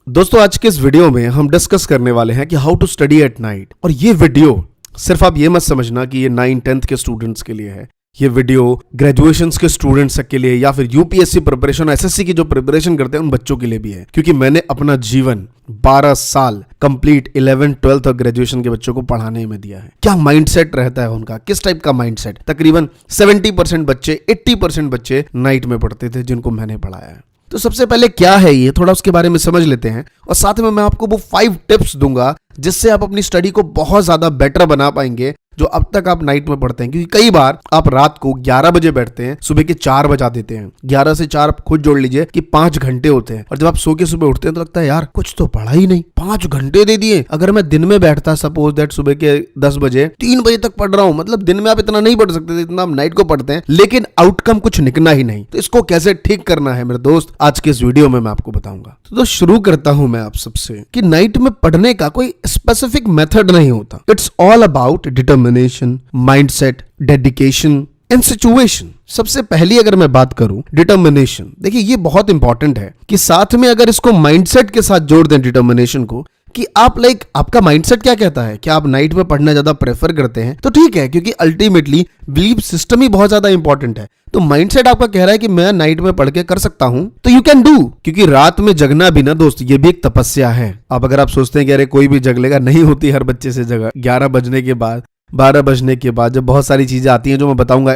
दोस्तों आज के इस वीडियो में हम डिस्कस करने वाले हैं कि how to study at night. और ये वीडियो सिर्फ आप ये मत समझना कि ये 9th-10th के स्टूडेंट्स के लिए है। ये वीडियो ग्रेजुएशन के स्टूडेंट्स के लिए या फिर यूपीएससी प्रिपरेशन, एसएससी की जो प्रिपरेशन करते हैं उन बच्चों के लिए भी है, क्योंकि मैंने अपना जीवन 12 साल कंप्लीट 11th, 12th और ग्रेजुएशन के बच्चों को पढ़ाने में दिया है। क्या माइंडसेट रहता है उनका, किस टाइप का माइंडसेट। तकरीबन 70% बच्चे, 80% बच्चे नाइट में पढ़ते थे जिनको मैंने पढ़ाया है। तो सबसे पहले क्या है ये, थोड़ा उसके बारे में समझ लेते हैं और साथ में मैं आपको वो 5 टिप्स दूंगा जिससे आप अपनी स्टडी को बहुत ज्यादा बेटर बना पाएंगे जो अब तक आप नाइट में पढ़ते हैं। क्योंकि कई बार आप रात को 11 बजे बैठते हैं, सुबह के 4 बजा देते हैं। 11 से 4 आप खुद जोड़ लीजिए कि 5 घंटे होते हैं, और जब आप सो के सुबह उठते हैं तो लगता है यार कुछ तो पढ़ा ही नहीं, 5 घंटे दे दिए। अगर मैं दिन में बैठता, सपोज दैट सुबह के 10 बजे 3 बजे तक पढ़ रहा हूं, मतलब दिन में आप इतना नहीं पढ़ सकते जितना आप नाइट को पढ़ते हैं, लेकिन आउटकम कुछ निकलना ही नहीं। तो इसको कैसे ठीक करना है मेरे दोस्त, आज के इस वीडियो में मैं आपको बताऊंगा। तो शुरू करता हूं मैं आप सबसे कि नाइट में पढ़ने का कोई स्पेसिफिक मेथड नहीं होता। It's all about determination, mindset, dedication and situation. सबसे पहली अगर मैं बात करूं डिटर्मिनेशन, देखिए ये बहुत इंपॉर्टेंट है कि साथ में अगर इसको माइंडसेट के साथ जोड़ दें डिटर्मिनेशन को, कि आप आपका माइंडसेट क्या कहता है कि आप नाइट में पढ़ना ज्यादा प्रेफर करते हैं, तो ठीक है, क्योंकि अल्टीमेटली बिलीफ सिस्टम ही बहुत ज्यादा इंपॉर्टेंट है। तो माइंडसेट आपका कह रहा है कि मैं नाइट में पढ़ के कर सकता हूं, तो यू कैन डू। क्योंकि रात में जगना भी ना दोस्त, ये भी एक तपस्या है। अब अगर आप सोचते हैं कि अरे कोई भी जग लेगा, नहीं होती हर बच्चे से जगह। 11 बजने के बाद, 12 बजने के बाद जब बहुत सारी चीजें आती हैं जो मैं बताऊंगा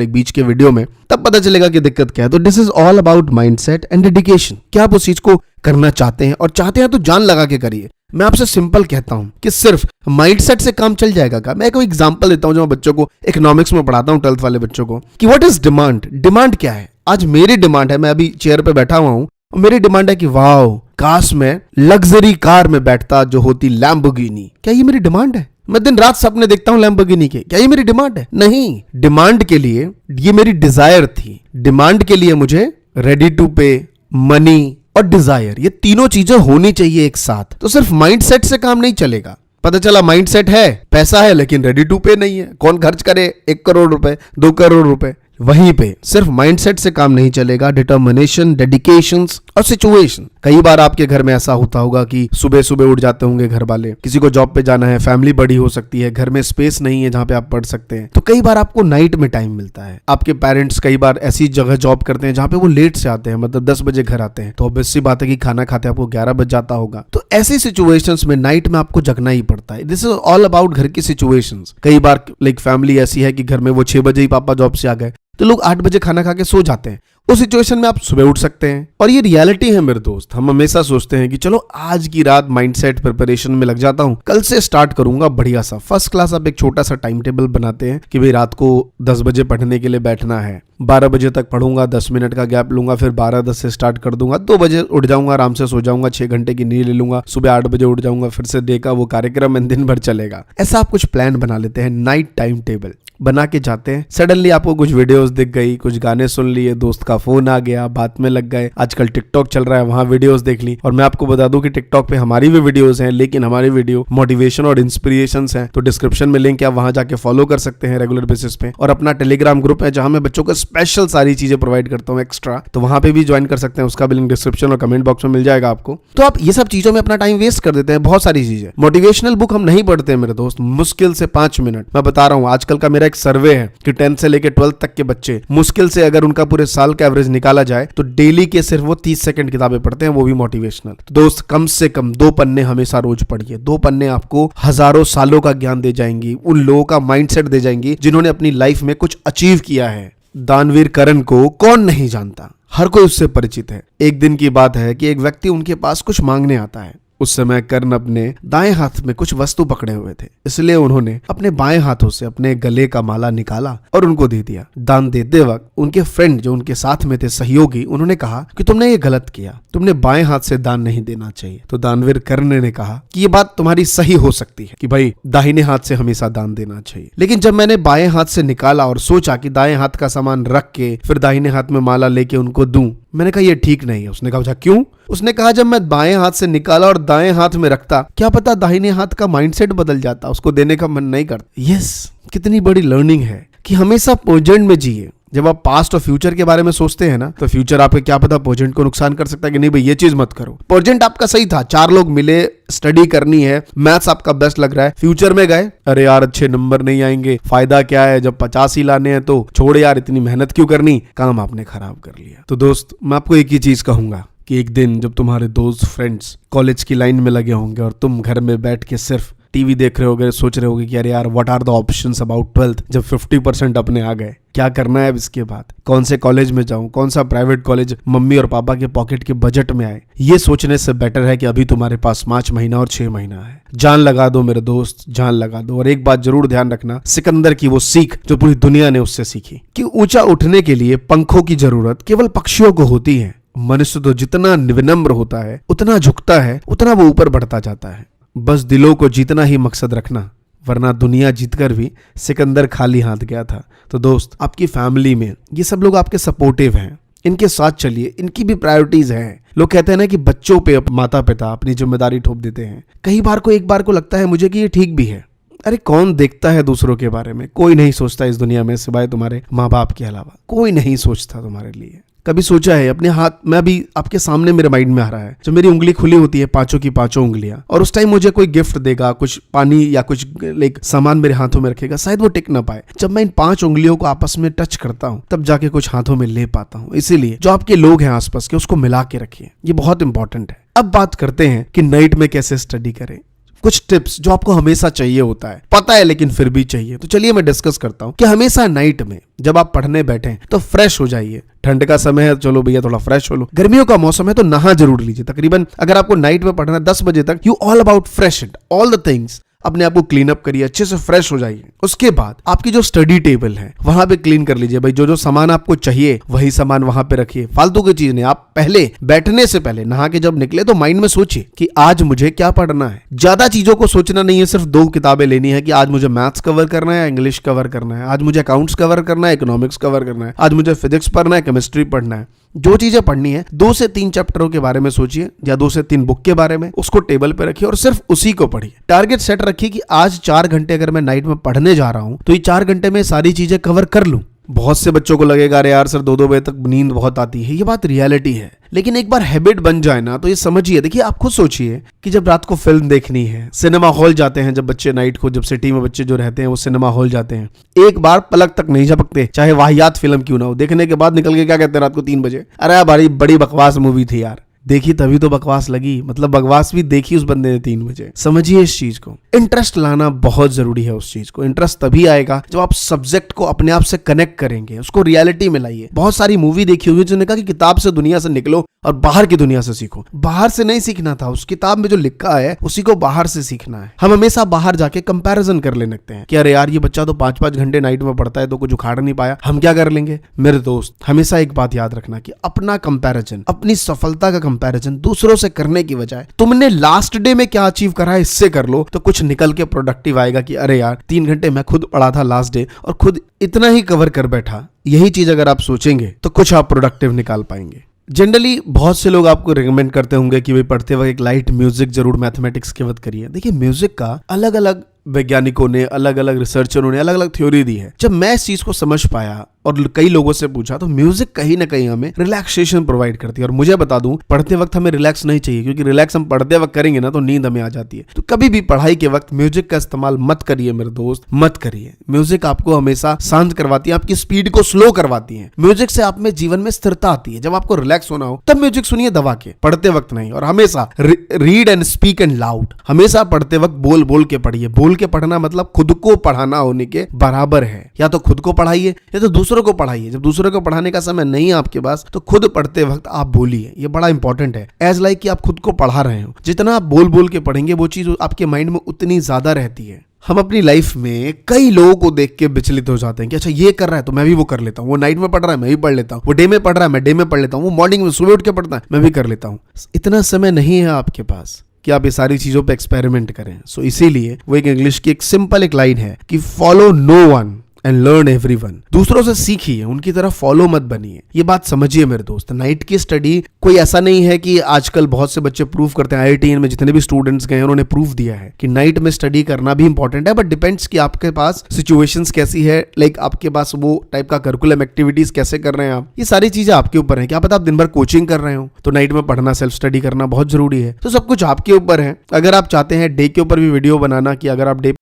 बीच के वीडियो में, तब पता चलेगा कि दिक्कत क्या है। तो this is all about mindset and dedication. क्या आप उस चीज को करना चाहते हैं, और चाहते हैं तो जान लगा के करिए। मैं आपसे सिंपल कहता हूं कि सिर्फ माइंडसेट से काम चल जाएगा क्या? मैं कोई एग्जांपल देता हूं जो मैं बच्चों को इकोनॉमिक्स में पढ़ाता हूं, 12th वाले बच्चों को, कि व्हाट इज डिमांड। डिमांड क्या है? आज मेरी डिमांड है, मैं अभी चेयर पे बैठा हुआ हूं और मेरी डिमांड है कि वाओ काश मैं लग्जरी कार में बैठता जो होती लैम्बोर्गिनी। क्या ये मेरी डिमांड है? मैं दिन रात सपने देखता हूं लैम्बोर्गिनी के, क्या ये मेरी डिमांड है? नहीं। डिमांड के लिए ये मेरी डिजायर थी। डिमांड के लिए मुझे रेडी टू पे, मनी और डिजायर, ये तीनों चीजें होनी चाहिए एक साथ। तो सिर्फ माइंडसेट से काम नहीं चलेगा। पता चला माइंडसेट है, पैसा है, लेकिन रेडी टू पे नहीं है। कौन खर्च करे 1 करोड़ रुपए, 2 करोड़ रुपए? वहीं पे सिर्फ माइंडसेट से काम नहीं चलेगा, डिटर्मिनेशन, डेडिकेशंस और सिचुएशन। कई बार आपके घर में ऐसा होता होगा कि सुबह सुबह उठ जाते होंगे घर वाले, किसी को जॉब पे जाना है, फैमिली बड़ी हो सकती है, घर में स्पेस नहीं है जहां पे आप पढ़ सकते हैं, तो कई बार आपको नाइट में टाइम मिलता है। आपके पेरेंट्स कई बार ऐसी जगह जॉब करते हैं जहां पे वो लेट से आते हैं, मतलब 10 बजे घर आते हैं, तो ऑब्वियस सी बात है कि खाना खाते आपको 11 बज जाता होगा। तो ऐसी सिचुएशंस में नाइट में आपको जगना ही पड़ता है। दिस इज ऑल अबाउट घर की सिचुएशंस। कई बार फैमिली ऐसी है कि घर में वो 6 बजे ही पापा जॉब से आ गए, तो लोग 8 बजे खाना खा के सो जाते हैं। उस सिचुएशन में आप सुबह उठ सकते हैं। और ये रियलिटी है मेरे दोस्त। हम हमेशा सोचते हैं कि चलो आज की रात माइंडसेट प्रिपरेशन में लग जाता हूं, कल से स्टार्ट करूंगा बढ़िया सा फर्स्ट क्लास। आप एक छोटा सा टाइम टेबल बनाते हैं कि भाई रात को 10 बजे पढ़ने के लिए बैठना है, 12 बजे तक पढ़ूंगा, 10 मिनट का गैप लूंगा, फिर 12:10 से स्टार्ट कर दूंगा, 2 बजे उठ जाऊंगा, आराम से सो जाऊंगा, 6 घंटे की नींद ले लूंगा, सुबह 8 बजे उठ जाऊंगा, फिर से डे का वो कार्यक्रम दिन भर चलेगा। ऐसा आप कुछ प्लान बना लेते हैं, नाइट टाइम टेबल बना के जाते हैं। सडनली आपको कुछ वीडियोस दिख गई, कुछ गाने सुन लिए, दोस्त का फोन आ गया, बात में लग गए। आजकल टिकटॉक चल रहा है, वहां वीडियोस देख ली। और मैं आपको बता दूं कि टिकटॉक पे हमारी भी वीडियोस हैं, लेकिन हमारी वीडियो मोटिवेशन और इंस्पिरेशंस हैं। तो डिस्क्रिप्शन में लिंक है, वहां जाके फॉलो कर सकते हैं रेगुलर बेसिस पे। और अपना टेलीग्राम ग्रुप है जहां मैं बच्चों को स्पेशल सारी चीजें प्रोवाइड करता हूं एक्स्ट्रा, तो वहां पे भी ज्वाइन कर सकते हैं। उसका भी लिंक डिस्क्रिप्शन और कमेंट बॉक्स में मिल जाएगा आपको। तो आप ये सब चीजों में अपना टाइम वेस्ट कर देते हैं, बहुत सारी चीजें। मोटिवेशनल बुक हम नहीं पढ़ते हैं मेरे दोस्त, मुश्किल से 5 मिनट। मैं बता रहा हूं, आजकल का मेरा एक सर्वे है कि 10th से लेकर 12th तक के बच्चे मुश्किल से अगर उनका पूरे साल का एवरेज निकाला जाए तो डेली के सिर्फ वो 30 सेकंड किताबें पढ़ते हैं, वो भी मोटिवेशनल। तो दोस्त कम से कम 2 पन्ने हमेशा रोज पढ़िए। 2 पन्ने आपको हजारों सालों का ज्ञान दे जाएंगी, उन लोगों का माइंडसेट दे जाएंगी जिन्होंने अपनी लाइफ में कुछ अचीव किया है। दानवीर करण को कौन नहीं जानता, हर कोई उससे परिचित है। एक दिन की बात है कि एक व्यक्ति उनके पास कुछ मांगने आता है। उस समय कर्ण अपने दाएं हाथ में कुछ वस्तु पकड़े हुए थे, इसलिए उन्होंने अपने बाएं हाथों से अपने गले का माला निकाला और उनको दे दिया। दान देते वक्त उनके फ्रेंड जो उनके साथ में थे, सहयोगी, उन्होंने कहा कि तुमने ये गलत किया, तुमने बाएं हाथ से दान नहीं देना चाहिए। तो दानवीर कर्ण ने कहा कि ये बात तुम्हारी सही हो सकती है कि भाई दाहिने हाथ से हमेशा दान देना चाहिए, लेकिन जब मैंने बाएं हाथ से निकाला और सोचा कि दाएं हाथ का सामान रख के फिर दाहिने हाथ में माला लेके उनको दूं, मैंने कहा ये ठीक नहीं है। उसने कहा क्यों? उसने कहा जब मैं बाएं हाथ से निकाला और दाएं हाथ में रखता, क्या पता दाहिने हाथ का माइंडसेट बदल जाता, उसको देने का मन नहीं करता। यस, कितनी बड़ी लर्निंग है कि हमेशा प्रेजेंट में जिए। जब आप पास्ट और फ्यूचर के बारे में सोचते हैं ना, तो फ्यूचर आपके क्या पता प्रेजेंट को नुकसान कर सकता है कि नहीं भाई ये चीज मत करो। प्रेजेंट आपका सही था, 4 लोग मिले, स्टडी करनी है, मैथ्स आपका बेस्ट लग रहा है, फ्यूचर में गए, अरे यार अच्छे नंबर नहीं आएंगे, फायदा क्या है, जब 50 ही लाने हैं तो छोड़ यार इतनी मेहनत क्यों करनी, काम आपने खराब कर लिया। तो दोस्त मैं आपको एक ही चीज कहूंगा कि एक दिन जब तुम्हारे दोस्त फ्रेंड्स कॉलेज की लाइन में लगे होंगे और तुम घर में बैठ के सिर्फ टीवी देख रहे होगे, सोच रहे होगे कि अरे यार what are the options about 12th, जब 50% अपने आ गए, क्या करना है अब इसके बाद, कौन से कॉलेज में जाऊं, कौन सा प्राइवेट कॉलेज मम्मी और पापा के पॉकेट के बजट में आए, ये सोचने से बेटर है कि अभी तुम्हारे पास 5 महीना और 6 महीना है। जान लगा दो मेरे दोस्त, जान लगा दो। और एक बात जरूर ध्यान रखना, सिकंदर की वो सीख जो पूरी दुनिया ने उससे सीखी कि ऊंचा उठने के लिए पंखों की जरूरत केवल पक्षियों को होती है। मनुष्य तो जितना विनम्र होता है, उतना झुकता है, उतना वो ऊपर बढ़ता जाता है। बस दिलों को जीतना ही मकसद रखना, वरना दुनिया जीतकर भी सिकंदर खाली हाथ गया था। तो दोस्त आपकी फैमिली में ये सब लोग आपके सपोर्टिव हैं, इनके साथ चलिए, इनकी भी प्रायोरिटीज हैं। लोग कहते हैं ना कि बच्चों पे माता पिता अपनी जिम्मेदारी थोप देते हैं। कई बार को एक बार को लगता है मुझे कि ये ठीक भी है। अरे कौन देखता है दूसरों के बारे में, कोई नहीं सोचता इस दुनिया में सिवाय तुम्हारे माँ बाप के अलावा, कोई नहीं सोचता तुम्हारे लिए। कभी सोचा है अपने हाथ में, अभी आपके सामने मेरे माइंड में आ रहा है, जब मेरी उंगली खुली होती है, 5 की 5 उंगलियां, और उस टाइम मुझे कोई गिफ्ट देगा, कुछ पानी या कुछ लाइक सामान मेरे हाथों में रखेगा, शायद वो टिक ना पाए। जब मैं इन 5 उंगलियों को आपस में टच करता हूं, तब जाके कुछ हाथों में ले पाता हूं। इसीलिए जो आपके लोग हैं आसपास के, उसको मिला के रखिए, ये बहुत इंपॉर्टेंट है। अब बात करते हैं कि नाइट में कैसे स्टडी करें। कुछ टिप्स जो आपको हमेशा चाहिए होता है, पता है लेकिन फिर भी चाहिए, तो चलिए मैं डिस्कस करता हूं कि हमेशा नाइट में जब आप पढ़ने बैठे तो फ्रेश हो जाइए। ठंड का समय है, चलो भैया थोड़ा फ्रेश हो लो। गर्मियों का मौसम है तो नहा जरूर लीजिए। तकरीबन अगर आपको नाइट में पढ़ना है 10 बजे तक, you all about fresh it, all the things, अपने आप को क्लीन अप करिए, अच्छे से फ्रेश हो जाइए। उसके बाद आपकी जो स्टडी टेबल है वहां पे क्लीन कर लीजिए। भाई जो जो सामान आपको चाहिए वही सामान वहां पे रखिए, फालतू की चीज नहीं। आप पहले बैठने से पहले नहा के जब निकले तो माइंड में सोचिए कि आज मुझे क्या पढ़ना है। ज्यादा चीजों को सोचना नहीं है, सिर्फ 2 किताबें लेनी है कि आज मुझे मैथ्स कवर करना है, इंग्लिश कवर करना है, आज मुझे अकाउंट्स कवर करना है, इकोनॉमिक्स कवर करना है, आज मुझे फिजिक्स पढ़ना है, केमिस्ट्री पढ़ना है। जो चीजें पढ़नी है 2 से 3 चैप्टरों के बारे में सोचिए या 2 से 3 बुक के बारे में, उसको टेबल पे रखिए और सिर्फ उसी को पढ़िए। टारगेट सेट रखिए कि आज 4 घंटे अगर मैं नाइट में पढ़ने जा रहा हूं तो ये 4 घंटे में सारी चीजें कवर कर लूं। बहुत से बच्चों को लगेगा अरे यार सर 2-2 बजे तक नींद बहुत आती है, ये बात रियलिटी है। लेकिन एक बार हैबिट बन जाए ना तो ये समझिए, देखिए आप खुद सोचिए कि जब रात को फिल्म देखनी है, सिनेमा हॉल जाते हैं, जब बच्चे नाइट को, जब सिटी में बच्चे जो रहते हैं वो सिनेमा हॉल जाते हैं, एक बार पलक तक नहीं झपकते, चाहे वाहियात फिल्म क्यों ना हो। देखने के बाद निकल के क्या कहते हैं रात को 3 बजे, अरे यार बड़ी बकवास मूवी थी यार। देखी तभी तो बकवास लगी, मतलब बकवास भी देखी उस बंदे ने 3 बजे। समझिए इस चीज को, इंटरेस्ट लाना बहुत जरूरी है। उस चीज को इंटरेस्ट तभी आएगा जब आप सब्जेक्ट को अपने आप से कनेक्ट करेंगे, उसको रियलिटी में लाइए। बहुत सारी मूवी देखी होगी जिन्होंने कहा कि किताब से दुनिया से निकलो और बाहर की दुनिया से सीखो। बाहर से नहीं सीखना था, उस किताब में जो लिखा है उसी को बाहर से सीखना है। हम हमेशा बाहर जाके कंपैरिजन कर लेने लगते हैं कि अरे यार ये बच्चा तो 5-5 घंटे नाइट में पढ़ता है तो कुछ उखाड़ नहीं पाया, हम क्या कर लेंगे। मेरे दोस्त हमेशा एक बात याद रखना कि अपना कंपैरिजन, अपनी सफलता का कंपैरिजन दूसरों से करने की बजाय तुमने लास्ट डे में क्या अचीव करा है इससे कर लो, तो कुछ निकल के प्रोडक्टिव आएगा कि अरे यार 3 घंटे मैं खुद पढ़ा था लास्ट डे और खुद इतना ही कवर कर बैठा। यही चीज अगर आप सोचेंगे तो कुछ आप प्रोडक्टिव निकाल पाएंगे। जनरली बहुत से लोग आपको रिकमेंड करते होंगे कि भाई पढ़ते वक्त एक लाइट म्यूजिक जरूर मैथमेटिक्स के वक्त करिए। देखिए म्यूजिक का अलग अलग वैज्ञानिकों ने, अलग अलग रिसर्चरों ने अलग अलग थ्योरी दी है। जब मैं इस चीज को समझ पाया और कई लोगों से पूछा तो म्यूजिक कहीं ना कहीं हमें रिलैक्सेशन प्रोवाइड करती है। और मुझे बता दूं, पढ़ते वक्त हमें रिलैक्स नहीं चाहिए, क्योंकि रिलैक्स हम पढ़ते वक्त करेंगे ना तो नींद हमें आ जाती है। तो कभी भी पढ़ाई के वक्त म्यूजिक का इस्तेमाल मत करिए मेरे दोस्त, मत करिए। म्यूजिक आपको हमेशा शांत करवाती है, आपकी स्पीड को स्लो करवाती है। म्यूजिक से आप में जीवन में स्थिरता आती है। जब आपको रिलैक्स होना हो तब म्यूजिक सुनिए, दबा के, पढ़ते वक्त नहीं। और हमेशा read and speak and loud, हमेशा पढ़ते वक्त बोल बोल के पढ़िए। बोल के पढ़ना मतलब खुद को पढ़ाना होने के बराबर है। या तो खुद को पढ़ाइए या तो दूसरों को पढ़ाइए। जब दूसरों को पढ़ाने का समय नहीं है आपके पास तो खुद पढ़ते वक्त आप बोलिए। ये बड़ा इंपॉर्टेंट है, एज लाइक कि आप खुद को पढ़ा रहे हो। जितना आप बोल बोल के पढ़ेंगे वो चीज आपके माइंड में उतनी ज्यादा रहती है। हम अपनी लाइफ में कई लोगों को देख के विचलित हो जाते हैं कि अच्छा ये कर रहा है तो मैं भी वो कर लेता हूँ, वो नाइट में पढ़ रहा है मैं भी पढ़ लेता हूँ, वो डे में पढ़ रहा है मैं डे में पढ़ लेता हूँ, वो मॉर्निंग में सुबह उठ के पढ़ता है मैं भी कर लेता हूँ। इतना समय नहीं है आपके पास कि आप ये सारी चीजों पे एक्सपेरिमेंट करें। सो इसीलिए वो एक इंग्लिश की एक सिंपल एक लाइन है कि follow no one and learn everyone. दूसरों से सीखिए, उनकी तरह फॉलो मत बनिए। ये बात समझिए मेरे दोस्त, नाइट की स्टडी कोई ऐसा नहीं है कि आजकल बहुत से बच्चे प्रूव करते हैं, IIT में जितने भी स्टूडेंट्स गए उन्होंने प्रूव दिया है कि नाइट में स्टडी करना भी इंपॉर्टेंट है, बट डिपेंड्स कि आपके पास सिचुएशंस कैसी है, लाइक आपके पास वो टाइप का करिकुलम एक्टिविटीज कैसे कर रहे हैं आप, ये सारी चीजें आपके ऊपर है। क्या पता आप दिन भर कोचिंग कर रहे हो तो नाइट में पढ़ना, सेल्फ स्टडी करना बहुत जरूरी है। तो सब कुछ आपके ऊपर है। अगर आप चाहते हैं डे के ऊपर भी वीडियो बनाना कि अगर आप डे